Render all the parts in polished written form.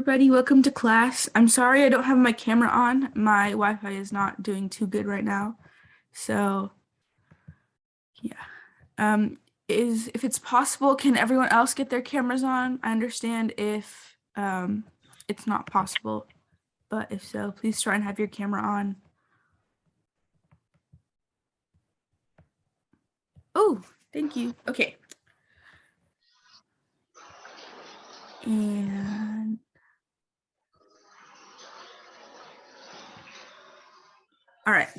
everybody. Welcome to class. I'm sorry I don't have my camera on. My Wi-Fi is not doing too good right now. So, yeah. If it's possible, can everyone else get their cameras on? I understand if it's not possible, but if so, please try and have your camera on. Oh, thank you. Okay. And all right.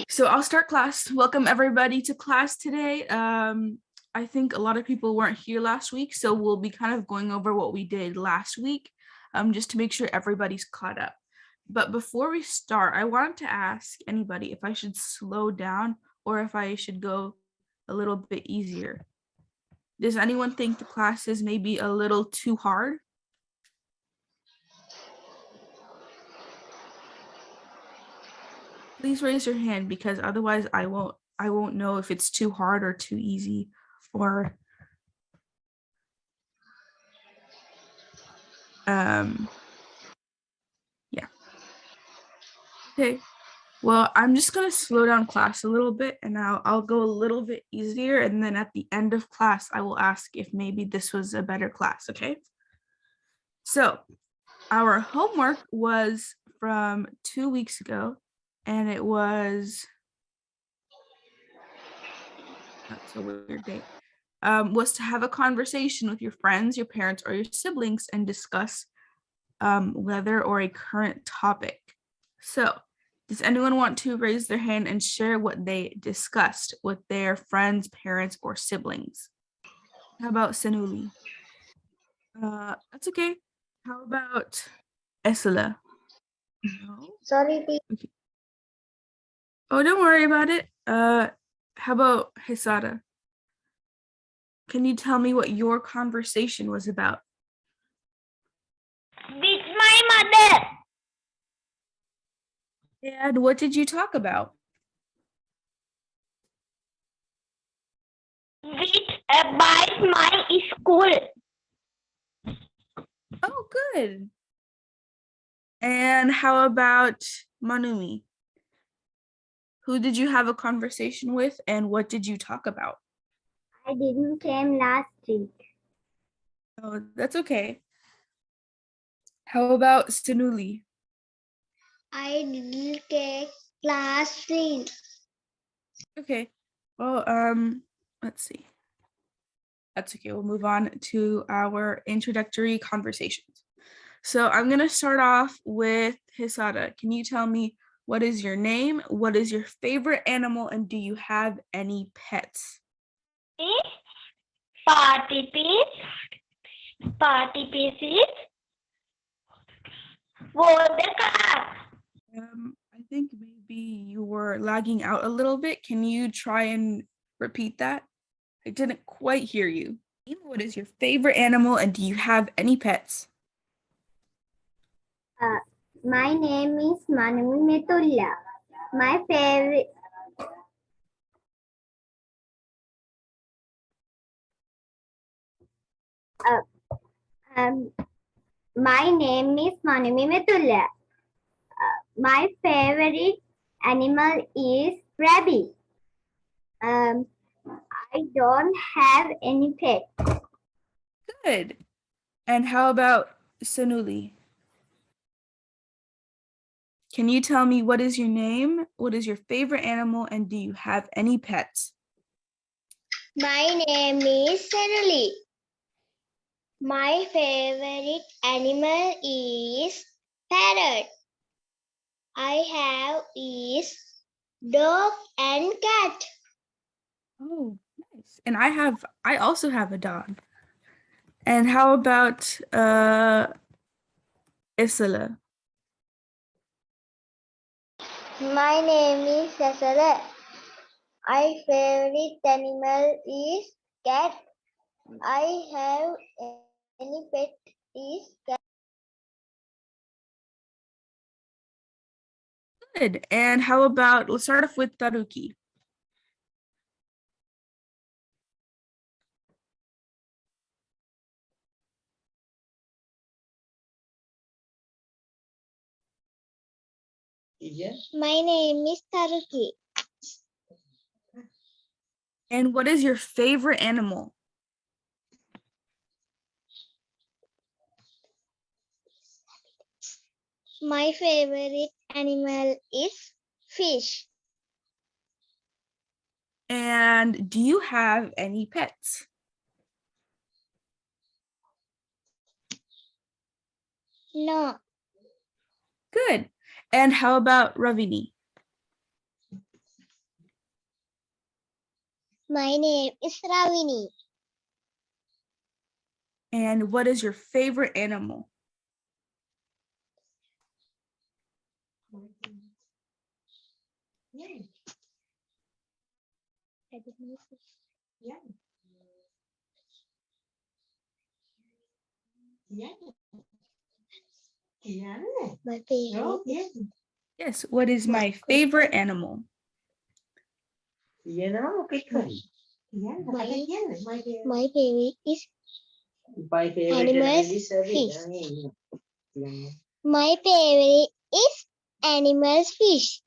So I'll start class. Welcome everybody to class today. I think a lot of people weren't here last week, so we'll be kind of going over what we did last week, just to make sure everybody's caught up. But before we start, I wanted to ask anybody if I should slow down or if I should go a little bit easier. Does anyone think the class is maybe a little too hard? Please raise your hand because otherwise I won't know if it's too hard or too easy or yeah. Okay. Well, I'm just gonna slow down class a little bit and I'll go a little bit easier, and then at the end of class I will ask if maybe this was a better class, okay? So our homework was from 2 weeks ago, and it was, that's a weird date, was to have a conversation with your friends, your parents, or your siblings and discuss weather or a current topic. So does anyone want to raise their hand and share what they discussed with their friends, parents, or siblings? How about Sanuli? That's okay. How about Esala? No. Sorry, Okay. Oh, don't worry about it. How about Hisada? Can you tell me what your conversation was about? with my mother. And what did you talk about? With about my school. Oh, good. And how about Manumi? Who did you have a conversation with and what did you talk about? I didn't came last week. Oh, that's okay. How about Sinuli? I didn't came class 3. Okay. Well, let's see. That's okay. We'll move on to our introductory conversations. So I'm going to start off with Hisada. Can you tell me what is your name? What is your favorite animal? And do you have any pets? Party piece. Party pieces. Vodka. I think maybe you were lagging out a little bit. Can you try and repeat that? I didn't quite hear you. What is your favorite animal and do you have any pets? My name is Manumi Metulla. My favorite. My name is Manumi Metulla. My favorite animal is rabbit. I don't have any pet. Good. And how about Sanuli? Can you tell me what is your name? What is your favorite animal? And do you have any pets? My name is Senuli. My favorite animal is parrot. I have is dog and cat. Oh, nice. And I also have a dog. And how about Isla? My name is Cesare. My favorite animal is cat. I have any pet is cat. Good. And how about, let's start off with Taruki. My name is Taruki. And what is your favorite animal? My favorite animal is fish. And do you have any pets? No, Good. And how about Ravini? my name is Ravini. And what is your favorite animal? My favorite, Yes, what is my favorite animal? my favorite is animals fish. My favorite is animals fish.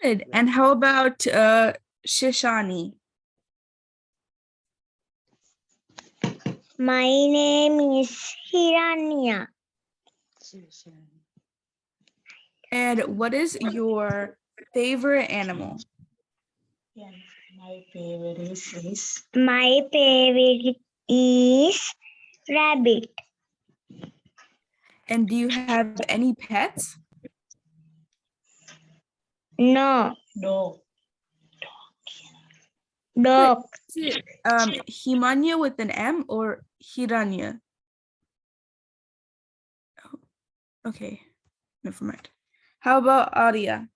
Good. And how about Shishani? My name is Hiranya. And what is your favorite animal? My favorite is My favorite is rabbit. And do you have any pets? No, dog. dog. Is it Himanya with an M or Hiranya? Oh, okay, never mind. How about Arya?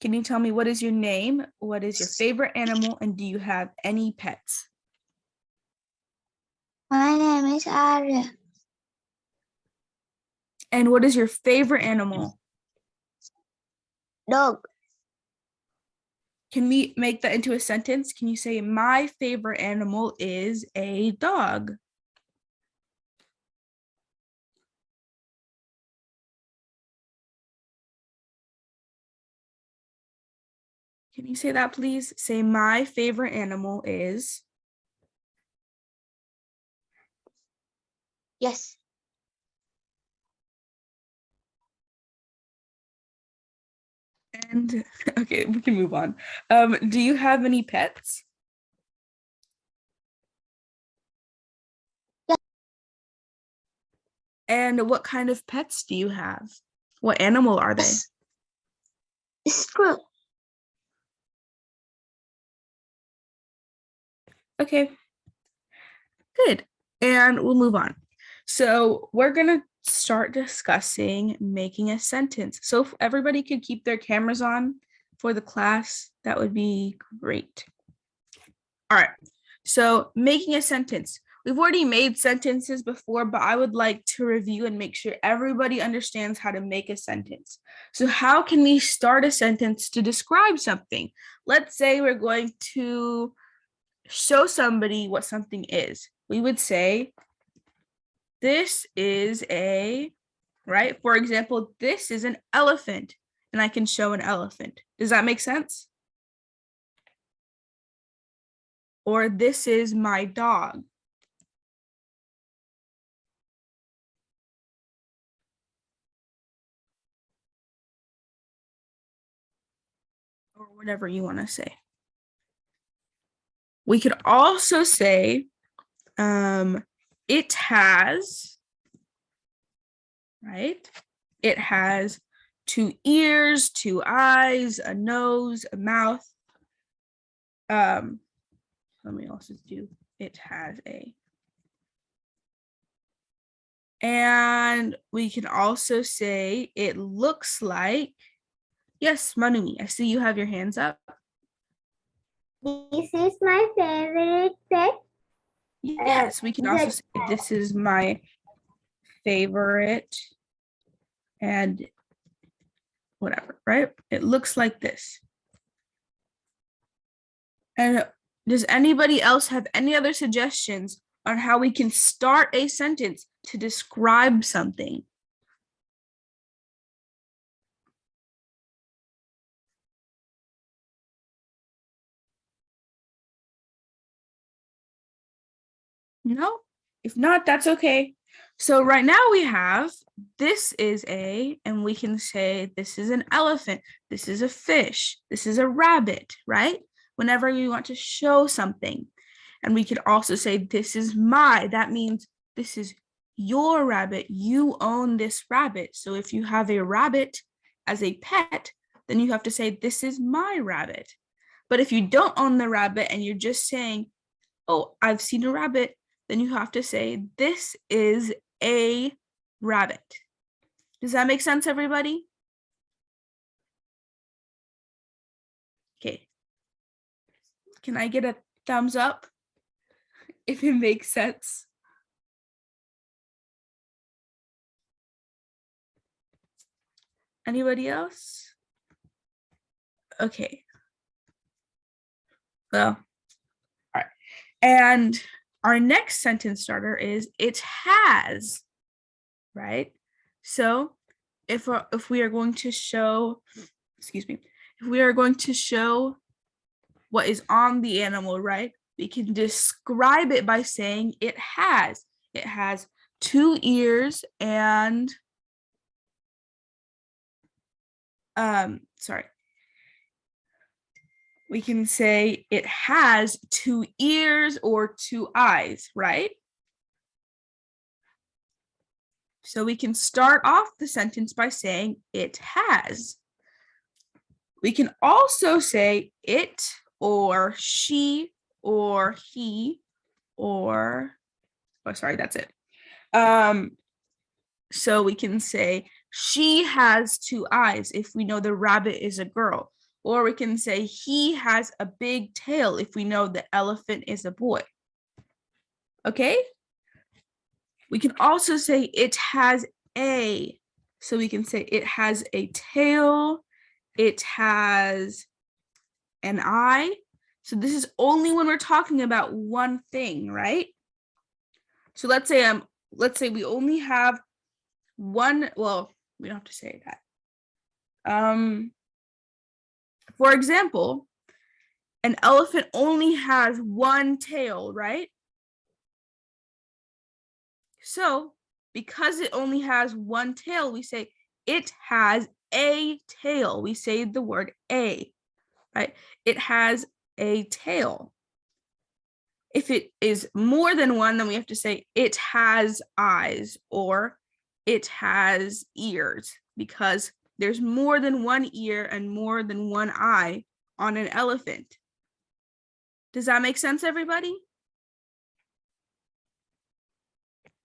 Can you tell me what is your name? What is your favorite animal? And do you have any pets? My name is Arya. And what is your favorite animal? Dog. Can we make that into a sentence? Can you say, my favorite animal is a dog? Can you say that, please? Say, my favorite animal is. Yes. And okay, we can move on. Do you have any pets? Yeah. And what kind of pets do you have? What animal are they? Screw. Okay, good. And we'll move on. So we're gonna start discussing making a sentence. So if everybody could keep their cameras on for the class, that would be great. All right, so making a sentence. We've already made sentences before, but I would like to review and make sure everybody understands how to make a sentence. So how can we start a sentence to describe something? Let's say we're going to show somebody what something is. We would say, this is a, right? For example, this is an elephant, and I can show an elephant. Does that make sense? Or this is my dog. Or whatever you want to say. We could also say, it has, right? It has 2 ears, 2 eyes, a nose, a mouth. Let me also do, it has a. And we can also say, it looks like, yes, Manumi, I see you have your hands up. This is my favorite pet. Yes, we can also say, this is my favorite and whatever, right? It looks like this. And does anybody else have any other suggestions on how we can start a sentence to describe something? No? If not, that's okay. So right now we have this is a, and we can say this is an elephant, this is a fish, this is a rabbit, right? Whenever we want to show something. And we could also say this is my, that means this is your rabbit, you own this rabbit. So if you have a rabbit as a pet, then you have to say this is my rabbit. But if you don't own the rabbit and you're just saying, oh, I've seen a rabbit, then you have to say this is a rabbit. Does that make sense, everybody? Okay. Can I get a thumbs up if it makes sense? Anybody else? Okay. Well, all right. And our next sentence starter is it has, right? So if we are going to show, excuse me, if we are going to show what is on the animal, right? We can describe it by saying it has. It has 2 ears and sorry. We can say it has 2 ears or 2 eyes, right? So we can start off the sentence by saying it has. We can also say it or she or he or, oh, sorry, that's it. So we can say she has 2 eyes if we know the rabbit is a girl. Or we can say he has a big tail if we know the elephant is a boy. Okay? We can also say it has a. So we can say it has a tail, it has an eye. So this is only when we're talking about one thing, right? So let's say we only have one, well, we don't have to say that. For example, an elephant only has one tail, right? So because it only has one tail, we say it has a tail. We say the word a, right? It has a tail. If it is more than one, then we have to say it has eyes or it has ears, because there's more than one ear and more than one eye on an elephant. Does that make sense, everybody?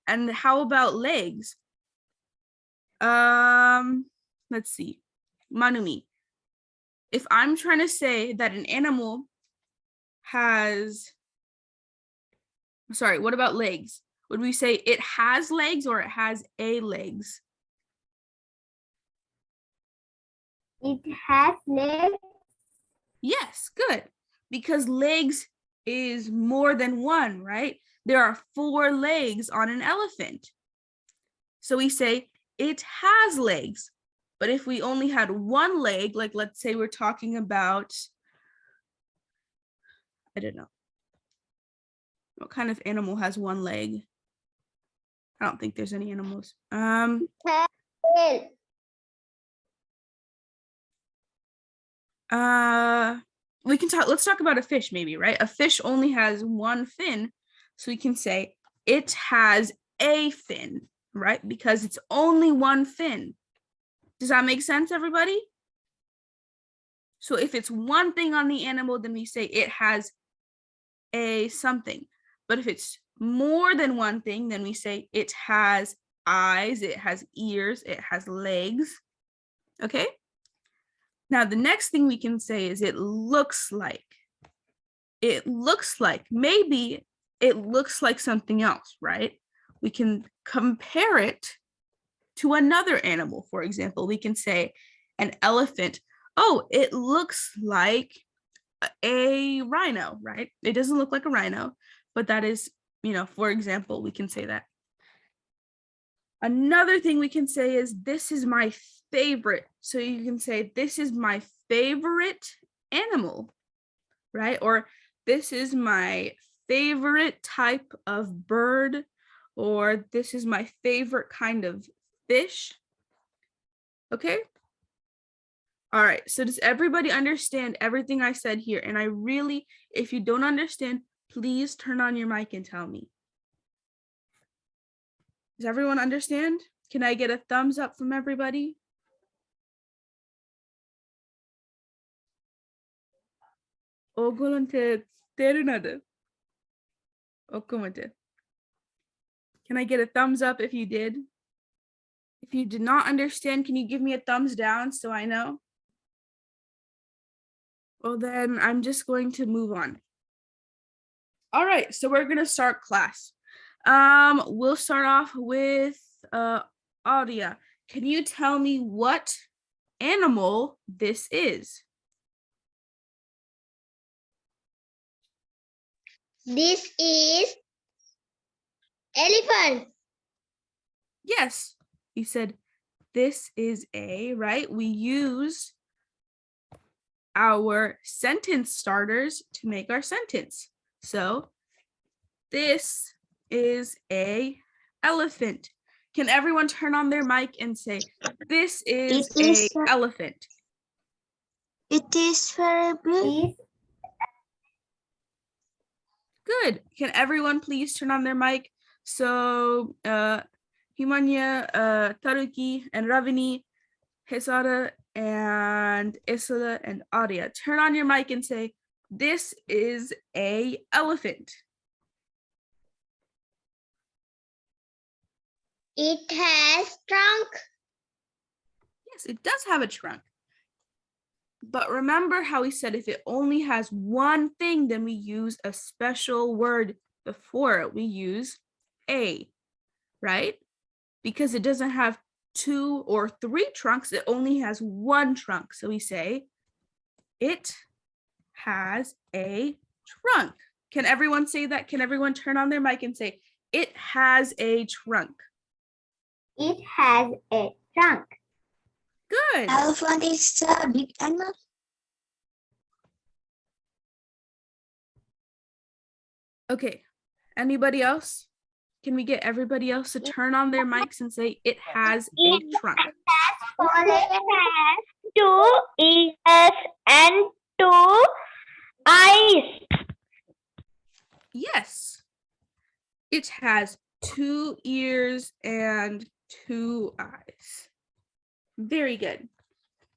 And how about legs? Let's see. Manumi. If I'm trying to say that an animal has, sorry, what about legs? Would we say it has legs or it has a legs? It has legs. Yes, good. Because legs is more than one, right? There are 4 legs on an elephant. So we say it has legs. But if we only had one leg, like let's say we're talking about, I don't know, what kind of animal has one leg? I don't think there's any animals. Tail. We can talk, let's talk about a fish maybe, right? A fish only has one fin, so we can say it has a fin, right? Because it's only one fin. Does that make sense, everybody? So if it's one thing on the animal, then we say it has a something. But if it's more than one thing, then we say it has eyes, it has ears, it has legs. Okay? Now, the next thing we can say is it looks like. It looks like, maybe it looks like something else, right? We can compare it to another animal. For example, we can say an elephant, oh, it looks like a rhino, right? It doesn't look like a rhino, but that is, for example, we can say that. Another thing we can say is this is my favorite. So you can say this is my favorite animal, right? Or this is my favorite type of bird, or this is my favorite kind of fish. Okay. All right. So does everybody understand everything I said here? And I really, if you don't understand, please turn on your mic and tell me. Does everyone understand? Can I get a thumbs up from everybody? Ogulante terunade. Okumate. Can I get a thumbs up if you did? If you did not understand, can you give me a thumbs down so I know? Well, then I'm just going to move on. All right, so we're gonna start class. We'll start off with Audia. Can you tell me what animal this is? This is elephant. Yes, you said this is a, right? We use our sentence starters to make our sentence. So this is a elephant. Can everyone turn on their mic and say, this is It is a elephant? It is very big. This Good. Can everyone please turn on their mic? So Himanya, Taruki, and Ravini, Hesada, and Isola, and Adia, turn on your mic and say, this is a elephant. it has trunk. Yes, it does have a trunk. But remember how we said if it only has one thing, then we use a special word before it. We use a, right? Because it doesn't have 2 or 3 trunks, it only has one trunk. So we say, it has a trunk. Can everyone say that? Can everyone turn on their mic and say, it has a trunk? It has a trunk. Good. Elephant is a big animal. Okay. Anybody else? Can we get everybody else to turn on their mics and say, it has a trunk? It has 2 ears and 2 eyes. Yes. It has 2 ears and 2 eyes. Very good.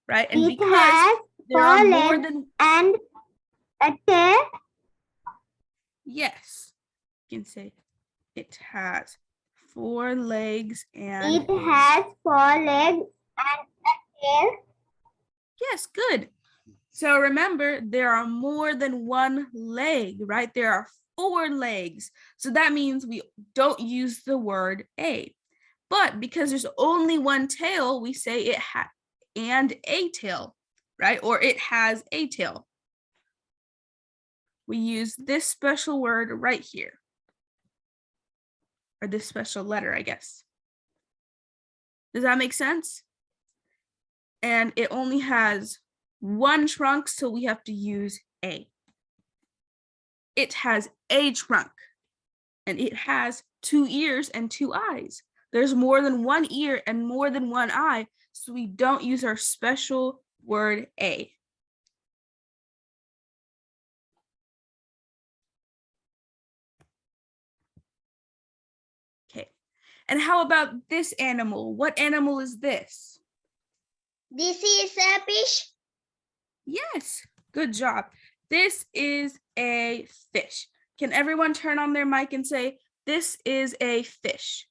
Right? And It because has there are 4 more legs than, and a tail. yes, you can say it has 4 legs and It has 4 legs and a tail. yes, good. So remember, there are more than one leg, right? There are 4 legs. So that means we don't use the word a. But because there's only one tail, we say it has and a tail, right? Or it has a tail. We use this special word right here. Or this special letter, I guess. Does that make sense? And it only has one trunk, so we have to use a. It has a trunk, and it has 2 ears and 2 eyes. There's more than one ear and more than one eye, so we don't use our special word a. Okay, and how about this animal? What animal is this? This is a fish. Yes, good job. This is a fish. Can everyone turn on their mic and say, this is a fish?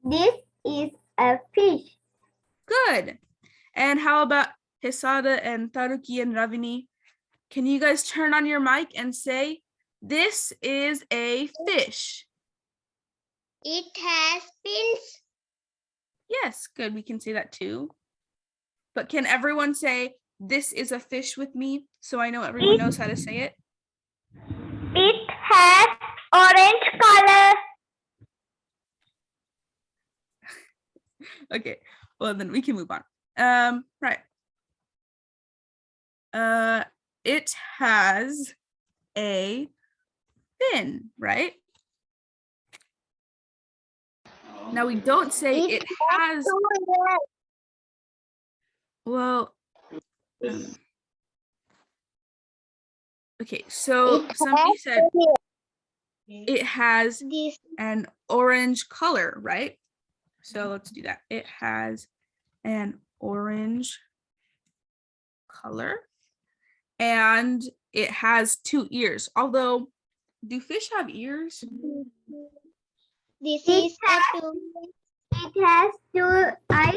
This is a fish. Good. And how about Hisada and Taruki and Ravini? Can you guys turn on your mic and say, this is a fish? It has fins. Yes, good. We can say that too. But can everyone say, this is a fish with me? So I know everyone knows how to say it. It has orange color. Okay, well then we can move on. Right. It has a fin, right? Now we don't say it has, well, okay, so somebody said it has This an orange color, right? So let's do that. It has an orange color and it has 2 ears. Although, do fish have ears? this is a two. It has 2 eyes.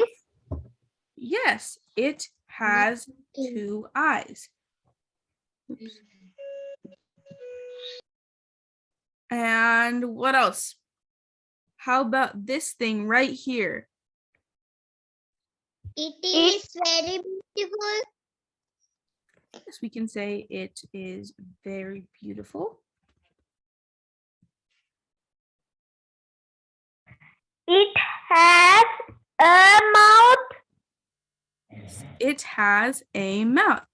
Yes, it has 2 eyes. Oops. And what else? How about this thing right here? It is very beautiful. Yes, we can say it is very beautiful. It has a mouth. It has a mouth.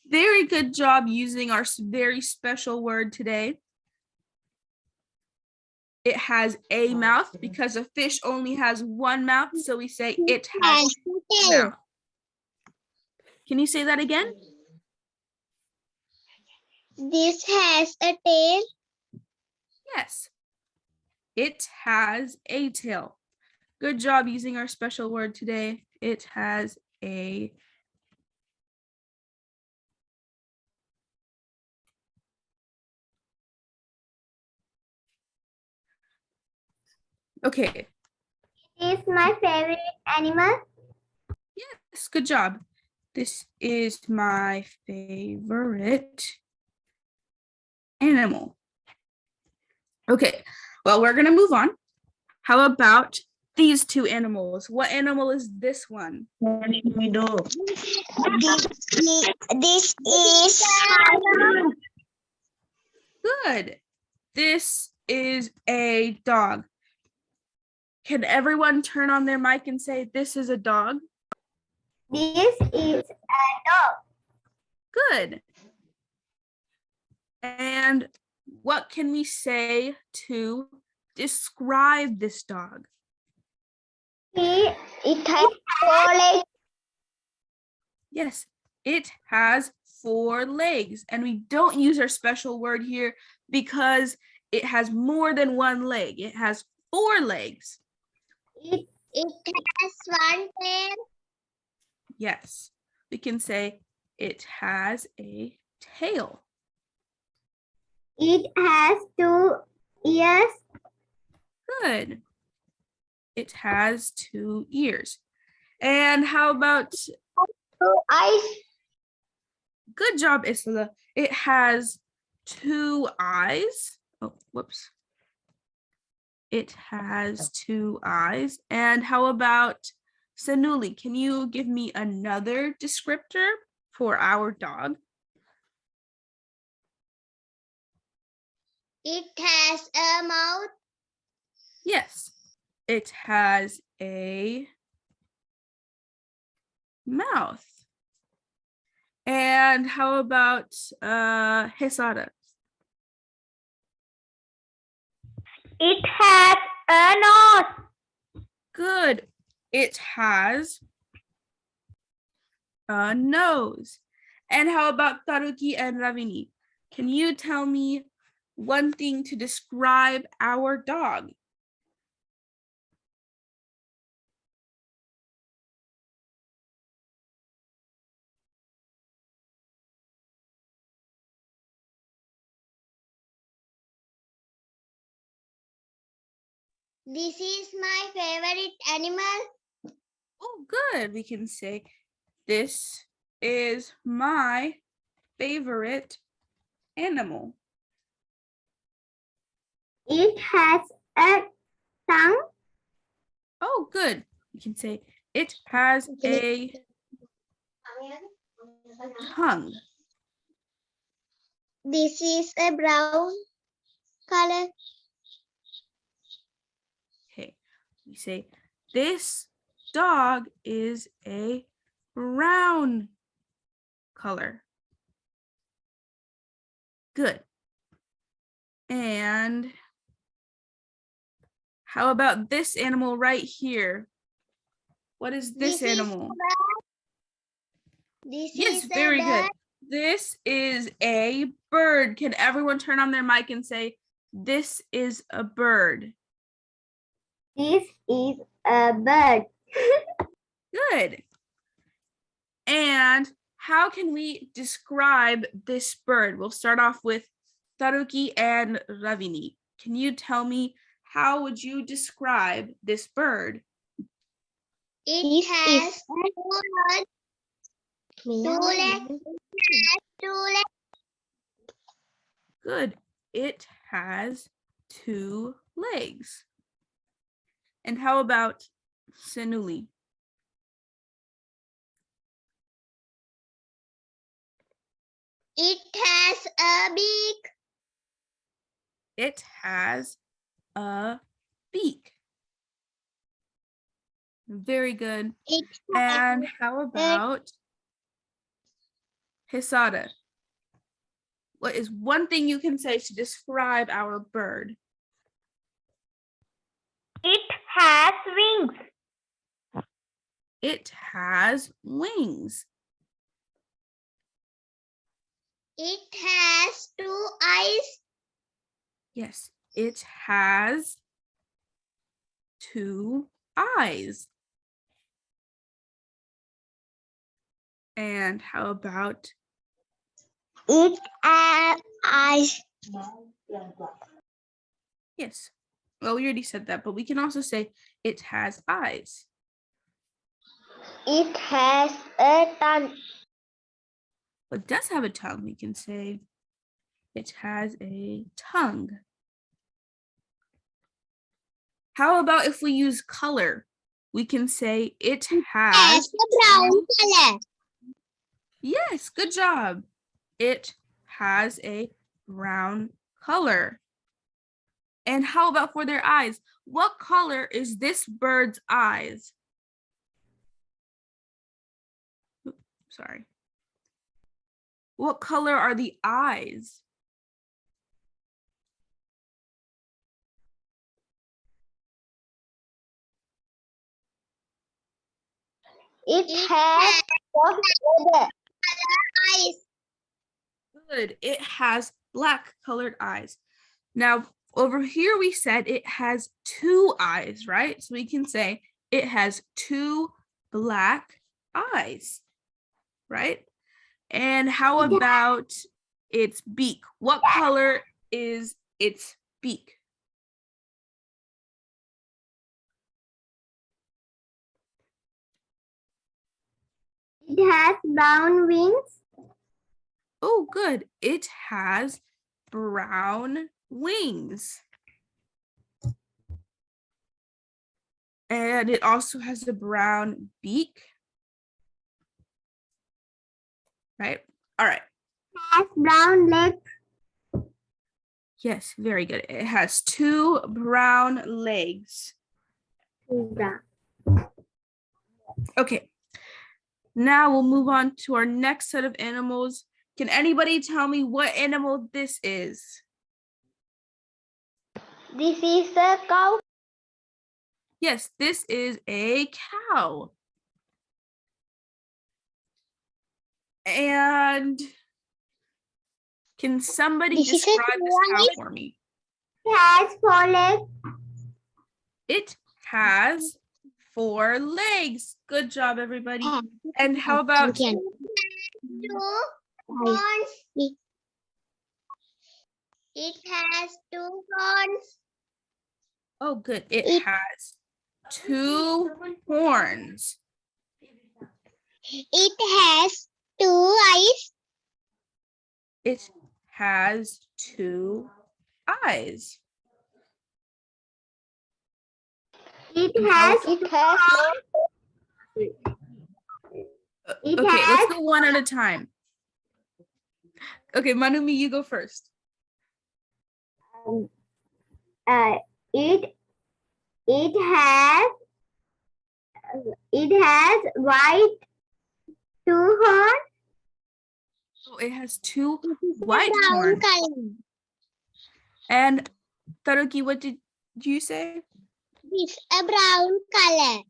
Very good job using our very special word today. It has a mouth because a fish only has one mouth, so we say it has a mouth. Can you say that again? This has a tail. Yes. It has a tail. Good job using our special word today. It has a okay. It is my favorite animal. Yes, good job. This is my favorite animal. Okay, well, we're gonna move on. How about these 2 animals? What animal is this one? This is Good. This is a dog. Can everyone turn on their mic and say, this is a dog? This is a dog. Good. And what can we say to describe this dog? It has 4 legs. Yes, it has 4 legs. And we don't use our special word here because it has more than 1 leg. It has 4 legs. It has 1 tail. Yes, we can say it has a tail. It has 2 ears. Good. It has 2 ears. And how about, 2 eyes. good job, Isla. It has 2 eyes. Oh, whoops. It has 2 eyes. And how about Sanuli? Can you give me another descriptor for our dog? It has a mouth. Yes, it has a mouth. And how about Hesada? It has a nose. Good. It has a nose. And how about Taruki and Ravini? Can you tell me one thing to describe our dog? This is my favorite animal. Oh, good. We can say, this is my favorite animal. It has a tongue. Oh, good. We can say, it has a tongue. This is a brown color. Okay. We say, this dog is a brown color. Good. And how about this animal right here? What is this animal? This Yes, is very a good. bird. This is a bird. Can everyone turn on their mic and say, this is a bird? This is a bird. Good. And how can we describe this bird? We'll start off with Taruki and Ravini. Can you tell me, how would you describe this bird? It has two legs. Good. It has 2 legs. And how about Senuli? It has a beak. It has a beak. Very good. It And how about Hisada? What is one thing you can say to describe our bird? It has wings. It has wings. It has 2 eyes. Yes, it has 2 eyes. And how about It has eyes. yes? Well, we already said that, but we can also say it has eyes. It has a tongue. What does have a tongue? We can say it has a tongue. How about if we use color? We can say it has a brown color. Yes, good job. It has a brown color. And how about for their eyes? What color is this bird's eyes? Oops, sorry. What color are the eyes? It has black eyes. Good. It has black colored eyes. Now, over here we said it has 2 eyes, right? So we can say it has 2 black eyes, right? And how about its beak? What color is its beak? It has brown wings. Oh, good. It has brown wings. And it also has a brown beak. Right? All right. Has brown legs. Yes, very good. It has 2 brown legs. Brown. Okay. Now we'll move on to our next set of animals. Can anybody tell me what animal this is? This is a cow. Yes, this is a cow. And can somebody This is a describe this cow cow. for me? It has 4 legs. It has 4 legs. Good job, everybody. And how about 2 horns. It has 2 horns. oh, good. It It- has 2 horns. It has 2 eyes. It has 2 eyes. It has It has It Okay, has- let's go one at a time. Okay, Manumi, you go first. it has white 2 horns. Oh, it has 2 white brown horns. color. And Taruki, what did you say? It's a brown color.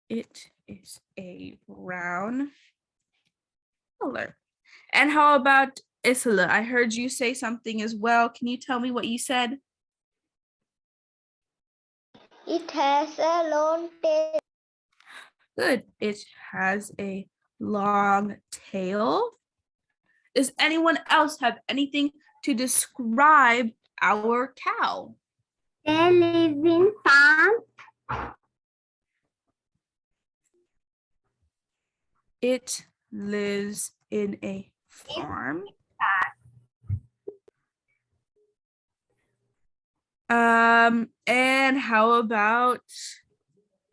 It is a brown color. And how about Isla? I heard you say something as well. Can you tell me what you said? It has a long tail. Good. It has a long tail. Does anyone else have anything to describe our cow? They live in farm. It lives in a farm. And how about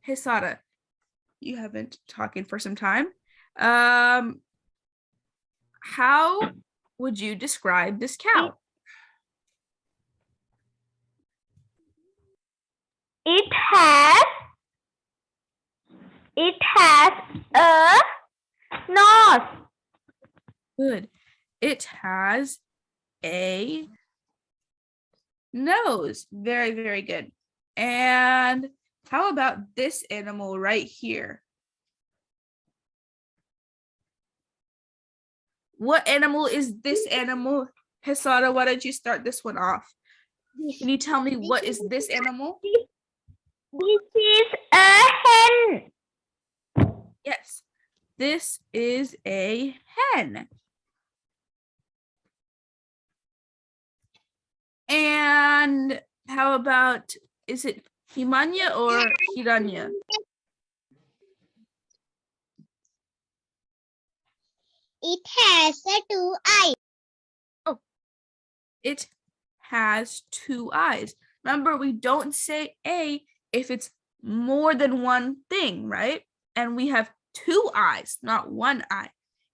Hisara? You haven't talking for some time. How would you describe this cow? It has a nose. Good. It has a nose. Very, very good. And how about this animal right here? What animal is this animal? Hisara, why don't you start this one off? Can you tell me what is this animal? This is a hen. Yes, this is a hen. And how about, is it Himanya or Hiranya? It has two eyes. It has two eyes. Remember, we don't say a if it's more than one thing, right? And we have two eyes, not one eye.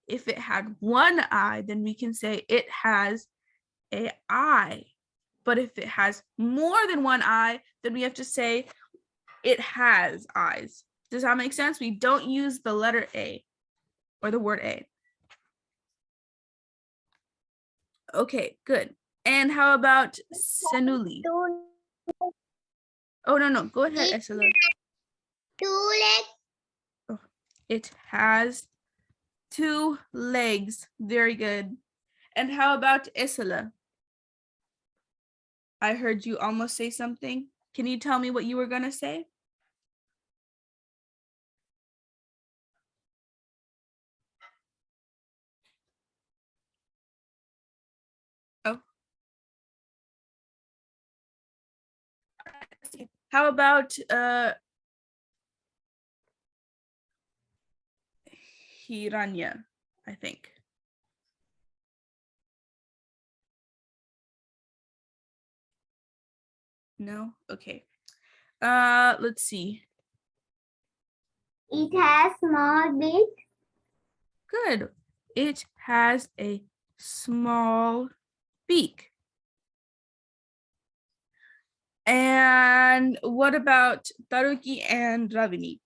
If it had one eye, then we can say it has an eye. But if it has more than one eye, then we have to say it has eyes. Does that make sense? We don't use the letter A or the word A. Okay, good. And how about Senuli? Oh, no. Go ahead, It Esela. Two legs. It has two legs. Very good. And how about Isla? I heard you almost say something. Can you tell me what you were going to say? Oh. How about Hiranya, I think. No? Okay. Let's see. It has small beak. Good. It has a small beak. And what about Taruki and Ravini?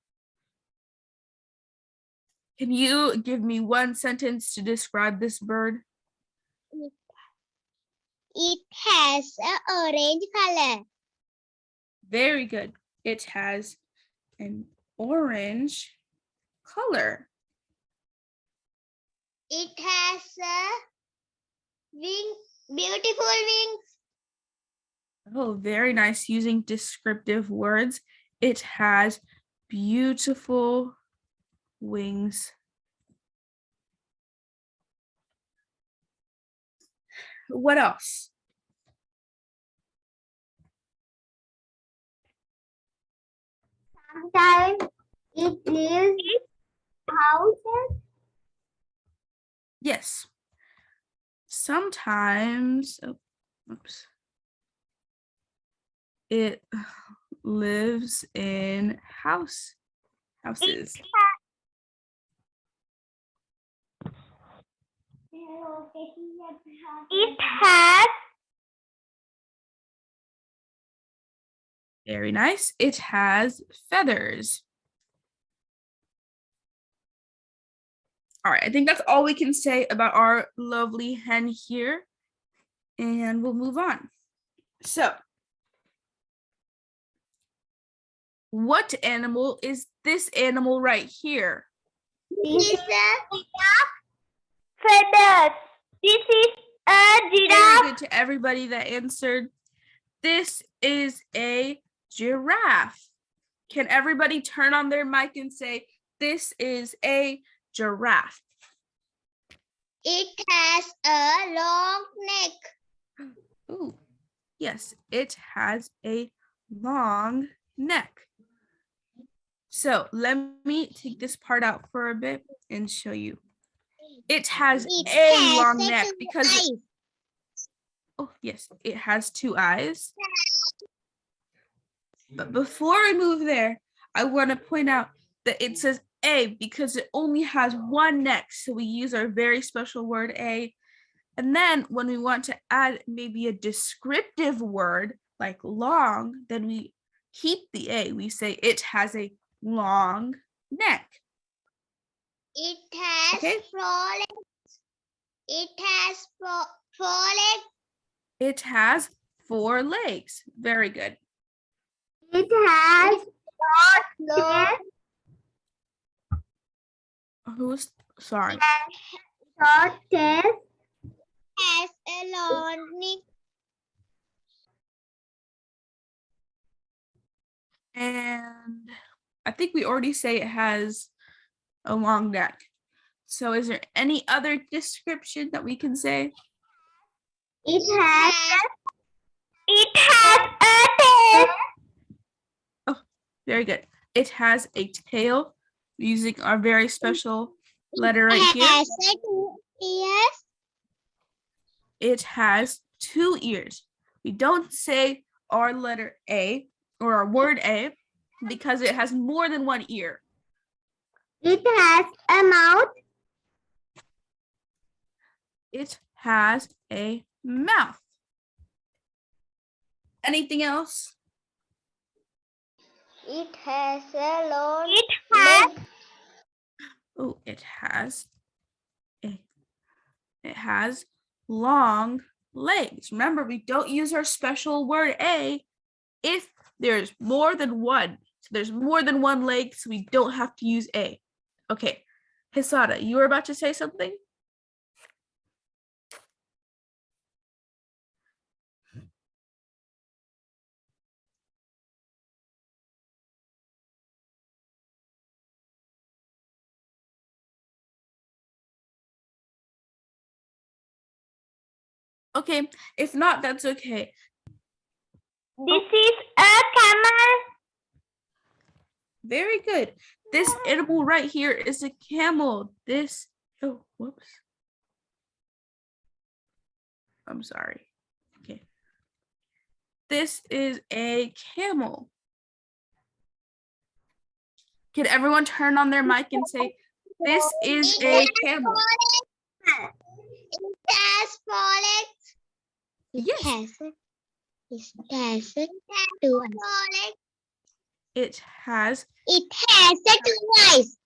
Can you give me one sentence to describe this bird? It has an orange color. Very good. It has an orange color. It has beautiful wings. Oh, very nice using descriptive words. It has beautiful wings. What else? Sometimes it lives in houses. Yes. Sometimes, oops. It lives in houses. It has Very nice. It has feathers. All right, I think that's all we can say about our lovely hen here. And we'll move on. So, what animal is this animal right here? This is Feathers. This is a Very good to everybody that answered. This is a giraffe. Can everybody turn on their mic and say, this is a giraffe? It has a long neck. Ooh, yes, it has a long neck. So let me take this part out for a bit and show you. It has It a has long a neck two because, eyes. oh yes, it has 2 eyes. But before I move there, I want to point out that it says a because it only has 1 neck. So we use our very special word a. And then when we want to add maybe a descriptive word like long, then we keep the a. We say it has a long neck. It has Okay. 4 legs. It has 4 legs. It has 4 legs. Very good. it has Long. Who's sorry? short tail. Has a long neck. And I think we already say it has a long neck. So is there any other description that we can say? It has a tail. Very good. It has a tail using our very special letter right here. Has a 2 ears. It has 2 ears. We don't say our letter A or our word A because it has more than 1 ear. it has a mouth. It has a mouth. Anything else? It has a long leg. Oh, it has long legs. Remember, we don't use our special word a if there's more than 1. So there's more than 1 leg, so we don't have to use a. Okay, Hisada, you were about to say something? Okay, if not, that's okay. This is a camel. Very good. This animal right here is a camel. Oh, whoops. I'm sorry. Okay. This is a camel. Can everyone turn on their mic and say, this is a camel? It has 4 legs. Yes. It has 2 legs. It has, It has 2 eyes.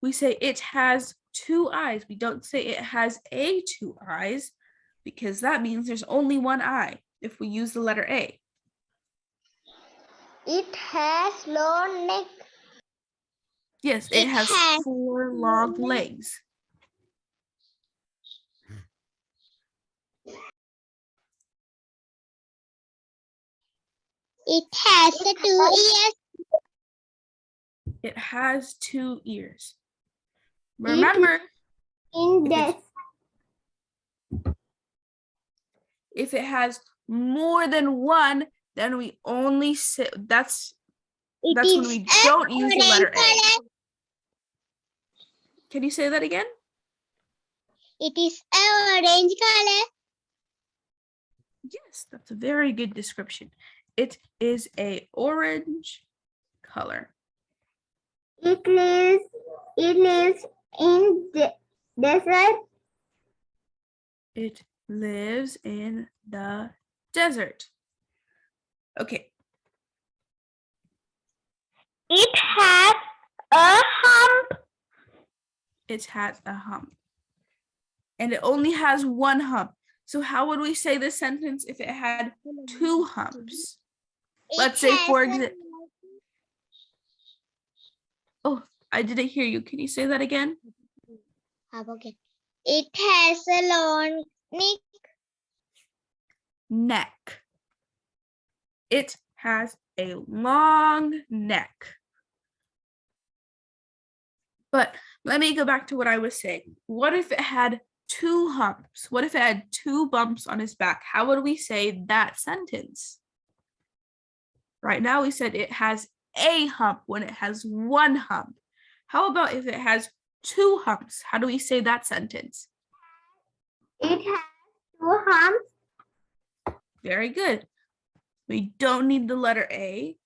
we say it has 2 eyes. We don't say it has a 2 eyes because that means there's only 1 eye if we use the letter A. It has long neck. Yes, It it has has 4 long legs. It has 2 ears. It has 2 ears. Remember, In If this, if it has more than 1, then we only say that's when we don't use the letter A. Can you say that again? It is an orange color. Yes, that's a very good description. It is a orange color. it lives in the desert. It lives in the desert. Okay, It has a hump. It has a hump. And it only has one hump. So how would we say this sentence if it had two humps? Let's say, for example, oh, I didn't hear you. Can you say that again? Okay. It has a long neck. Neck. It has a long neck. But let me go back to what I was saying. What if it had two humps? What if it had two bumps on his back? How would we say that sentence? Right now we said it has a hump when it has one hump. How about if it has two humps? How do we say that sentence? It has two humps. Very good. We don't need the letter A,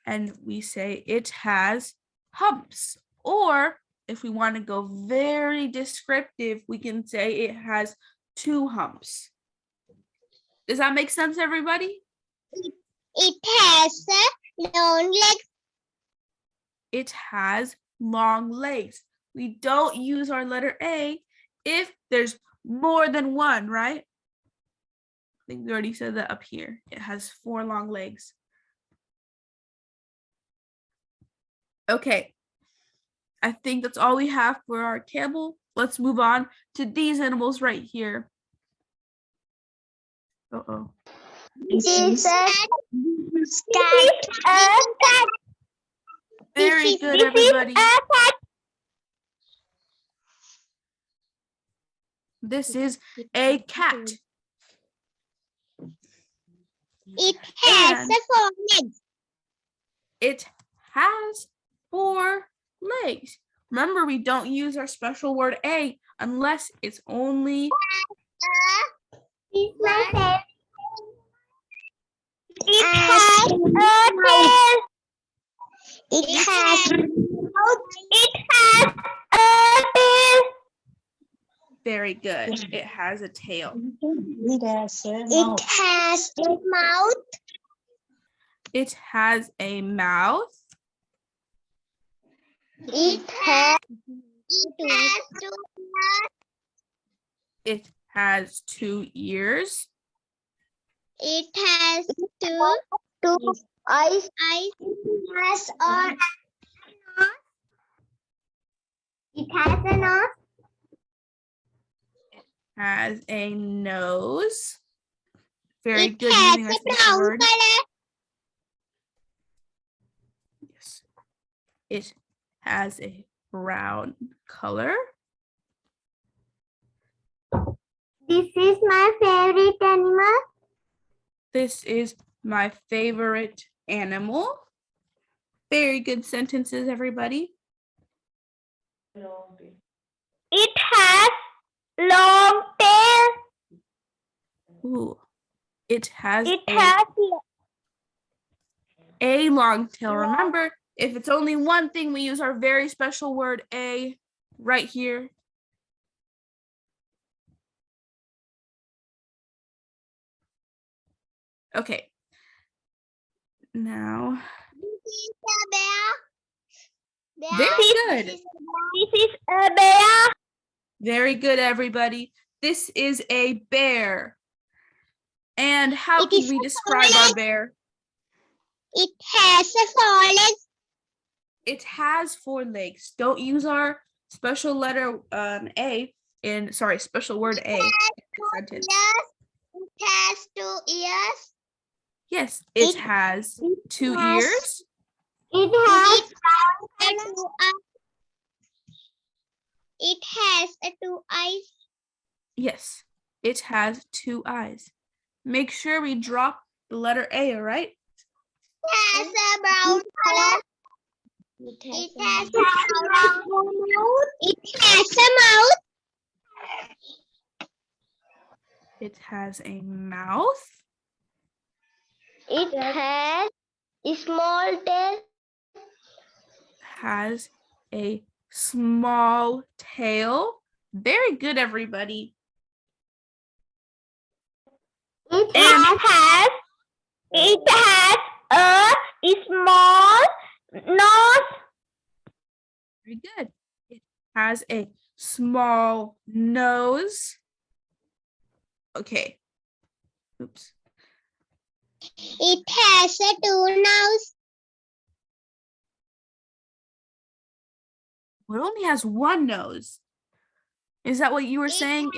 and we say it has humps. Or if we want to go very descriptive, we can say it has two humps. Does that make sense, everybody? It has a long leg. It has long legs. We don't use our letter A if there's more than one, right? I think we already said that up here. It has 4 long legs. Okay. I think that's all we have for our camel. Let's move on to these animals right here. Uh-oh. This is a cat. Very good, everybody. This is a cat. It has And a 4 legs. it has 4 legs. Remember, we don't use our special word A unless it's only This is my favorite. It has a tail. It has a tail. very good. It has a tail. It has a mouth. It has a mouth. It has two It has 2 ears. It has two eyes. Has on. It has a nose. Has a nose. Very It good has using our a special brown word. color. Yes. It has a brown color. This is my favorite animal. This is my favorite animal. Very good sentences, everybody. It has long tail. Ooh. It has It a has long tail. Remember, if it's only one thing, we use our very special word a right here. Okay. Now, This is a bear. very good. This is a bear. Very good, everybody. This is a bear. And how It can is we a describe four our bear? It has a 4 legs. It has 4 legs. Don't use our special letter A in, sorry, special word A in the sentence. It has 2 ears. Yes, it It has 2 has- ears. It It has has 2 eyes. It has 2 eyes. Yes, it has 2 eyes. Make sure we drop the letter A, all right? It has a brown color. It has a mouth. It has a mouth. It has a mouth. It has a small tail. Has a small tail. Very good, everybody. It has a small nose. Very good. It has a small nose. Okay. Oops. It has a two nose. Well, it only has one nose. Is that what you were saying?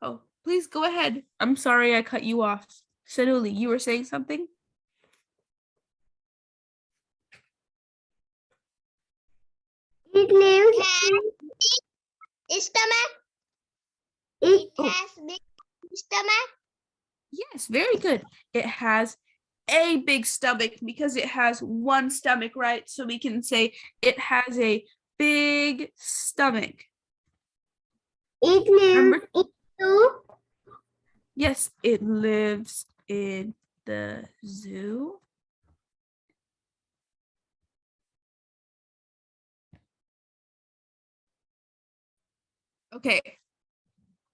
Oh, please go ahead. I'm sorry I cut you off. Sanuli, you were saying something? It lives. Has stomach. It Oh. Has big stomach. Yes, very good. It has a big stomach because it has one stomach, right? So we can say it has a big stomach. it lives Remember? in two. Yes, it lives in the zoo. Okay.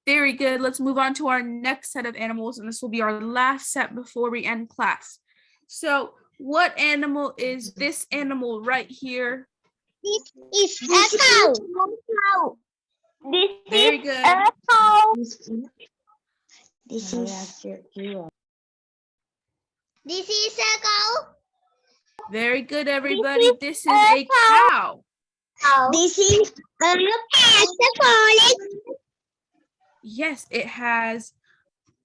Very good. Let's move on to our next set of animals, and this will be our last set before we end class. So, what animal is this animal right here? This is a cow. This Very is good. a cow. This is a cow. Very good, everybody. This is a cow. This is a cow. Yes, it has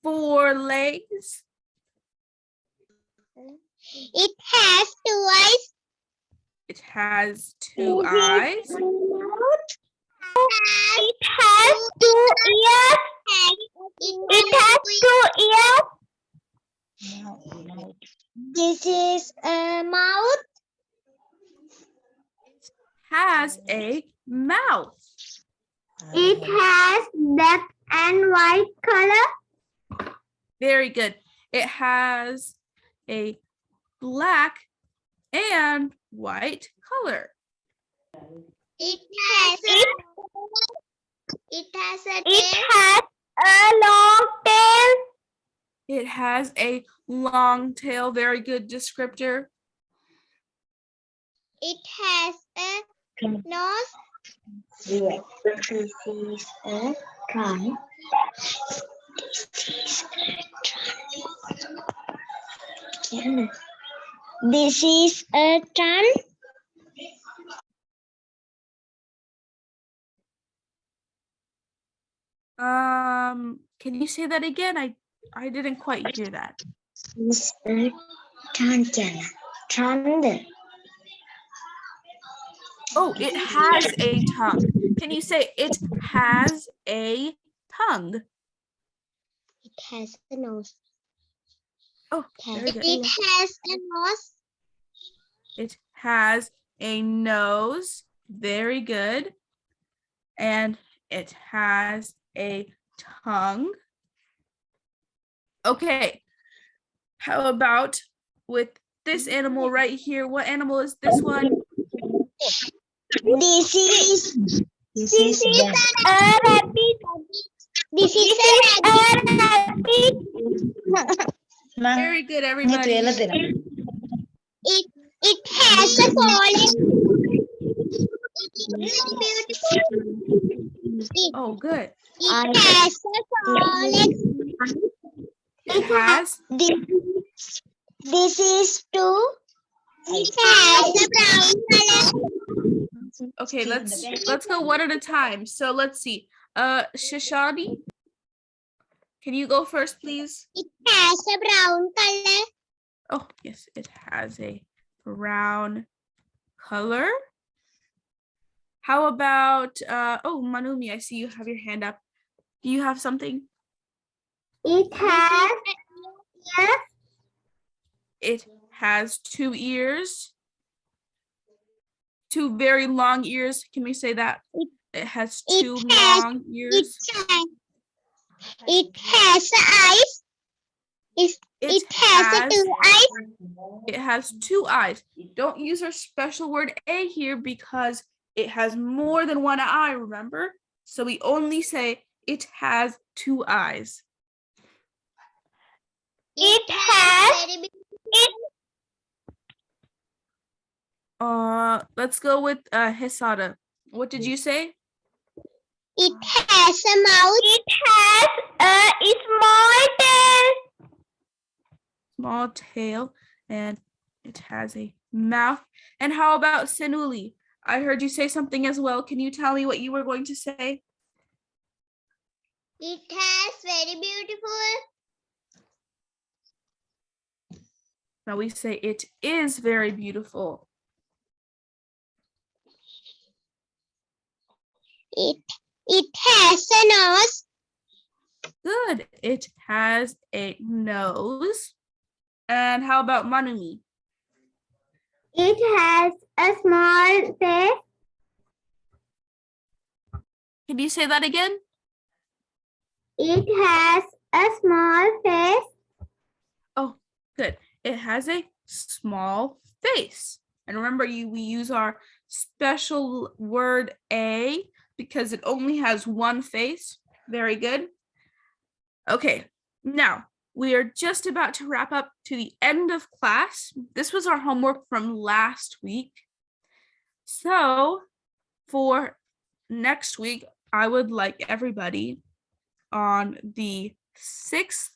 4 legs. It has two eyes. It has 2 eyes. It has two ears. It has two ears. This is a mouth. Has a mouth. It has black and white color. Very good. It has a black and white color. It has a It has a long tail. It has a long tail. Very good descriptor. It has a nose. This is a trunk. This is a trunk. Can you say that again? I didn't quite hear that. This is a trunk. Oh, it has a tongue. Can you say it has a tongue? It has a nose. Oh, very good. It has a nose. It has a nose. Very good. And it has a tongue. Okay. How about with this animal right here? What animal is this one? This is the a rabbit. This is a rabbit. Very good, everybody. It has a forehead. It's beautiful. Oh, good. It has a forehead. It has. This is two. It has a brown color. Okay, let's go one at a time. So let's see. Shashani, can you go first, please? It has a brown color. Oh, yes, it has a brown color. How about oh, Manumi, I see you have your hand up. Do you have something? It has ears. It has 2 ears. 2 very long ears. Can we say that? It has 2 long ears. It has eyes. It has two eyes. It has 2 eyes. Don't use our special word a here because it has more than one eye, remember? So we only say it has 2 eyes. It has Let's go with Hisada. What did you say? It has a mouth. It has a small tail. Small tail, and it has a mouth. And how about Sinuli? I heard you say something as well. Can you tell me what you were going to say? It has very beautiful. Now we say it is very beautiful. It has a nose. Good. It has a nose. And how about Manumi? It has a small face. Can you say that again? It has a small face. Oh, good. It has a small face. And remember, we use our special word a because it only has one face. Very good. Okay, now we are just about to wrap up to the end of class. This was our homework from last week. So for next week, I would like everybody on the 6th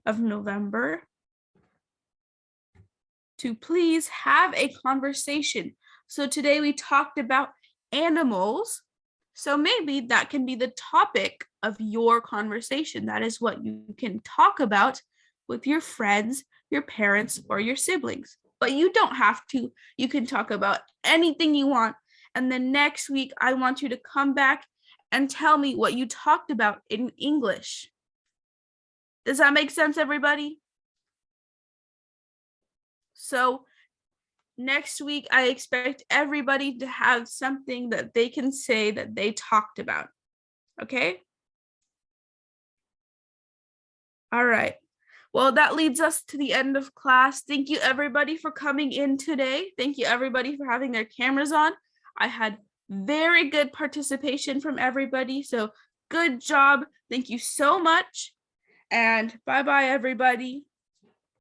of November to please have a conversation. So today we talked about animals. So maybe that can be the topic of your conversation. That is what you can talk about with your friends, your parents, or your siblings. But you don't have to. You can talk about anything you want. And then next week, I want you to come back and tell me what you talked about in English. Does that make sense, everybody? So next week, I expect everybody to have something that they can say that they talked about. Okay? All right. Well, that leads us to the end of class. Thank you, everybody, for coming in today. Thank you, everybody, for having their cameras on. I had very good participation from everybody. So good job. Thank you so much. And bye-bye, everybody.